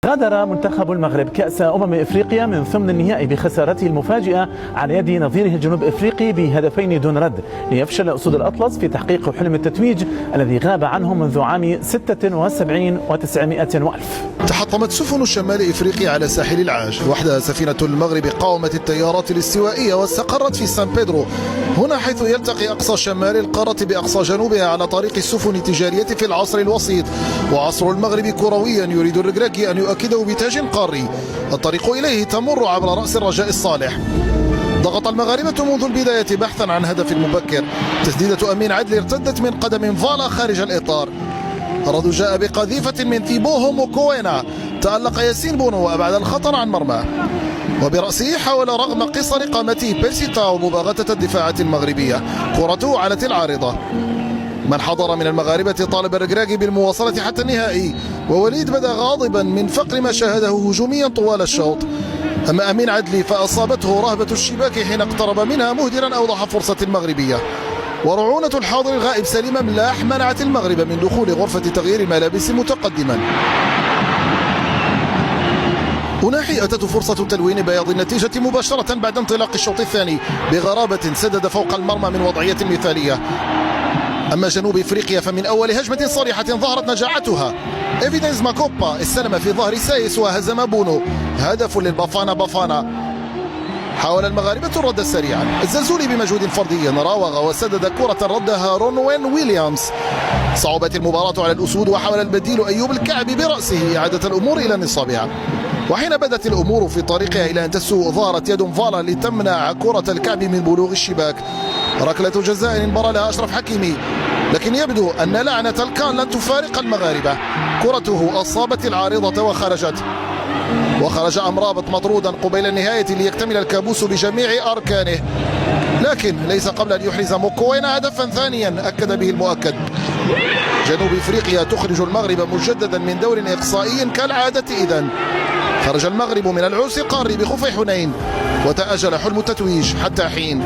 غادر منتخب المغرب كأس إفريقيا من ثمن النهائي بخسارته المفاجئة على يد نظيره الجنوب إفريقي بهدفين دون رد، ليفشل أسود الأطلس في تحقيق حلم التتويج الذي غاب عنه منذ عام 76 و900 وألف. تحطمت سفن شمال إفريقيا على ساحل العاج، وحدها سفينة المغرب قاومت التيارات الاستوائية واستقرت في سان بيدرو، هنا حيث يلتقي أقصى شمال القارة بأقصى جنوبها على طريق السفن التجارية في العصر الوسيط. وعصر المغرب كرويا يريد الركراكي أن يؤكده بتاج قاري، الطريق إليه تمر عبر رأس الرجاء الصالح. ضغط المغاربة منذ البداية بحثا عن هدف مبكر، تسديدة أمين عدلي ارتدت من قدم فالا خارج الإطار، الرد جاء بقذيفة من ثيبوه موكوينا، تألق ياسين بونو وأبعد الخطر عن مرماه، وبرأسه حاول رغم قصر قامته بيرسيتا ومباغتة الدفاعات المغربية، كرته علت العارضة. من حضر من المغاربة طالب الركراكي بالمواصلة حتى النهائي، ووليد بدا غاضبا من فقر ما شاهده هجوميا طوال الشوط. أما أمين عدلي فأصابته رهبة الشباك حين اقترب منها مهدرا أوضح فرصة المغربية. ورعونة الحاضر الغائب سليم ملاح منعت المغرب من دخول غرفة تغيير الملابس متقدما. أناحي أتت فرصة تلوين بياض النتيجة مباشرة بعد انطلاق الشوط الثاني بغرابة سدد فوق المرمى من وضعية مثالية. أما جنوب إفريقيا فمن أول هجمة صريحة ظهرت نجاعتها، إيفيدنس ماكوبا استلم في ظهر سايس وهزم بونو، هدف للبافانا. حاول المغاربة الرد سريعا، الزلزولي بمجهود فردي راوغ وسدد كرة ردها رونوين ويليامز. صعبت المباراة على الأسود وحاول البديل أيوب الكعبي برأسه إعادة الأمور إلى نصابها. وحين بدت الأمور في طريقها إلى أن تسوء ظهرت يد فالا لتمنع كرة الكعب من بلوغ الشباك. ركلة جزاء انبرى لها أشرف حكيمي، لكن يبدو أن لعنة الكان لن تفارق المغاربة. كرته أصابت العارضة وخرج أمرابط مطرودا قبيل النهاية ليكتمل الكابوس بجميع أركانه، لكن ليس قبل أن يحرز موكوينا هدفا ثانيا أكد به المؤكد. جنوب إفريقيا تخرج المغرب مجددا من دور إقصائي كالعادة. إذن خرج المغرب من العرس القاري بخفي حنين، وتأجل حلم التتويج حتى حين.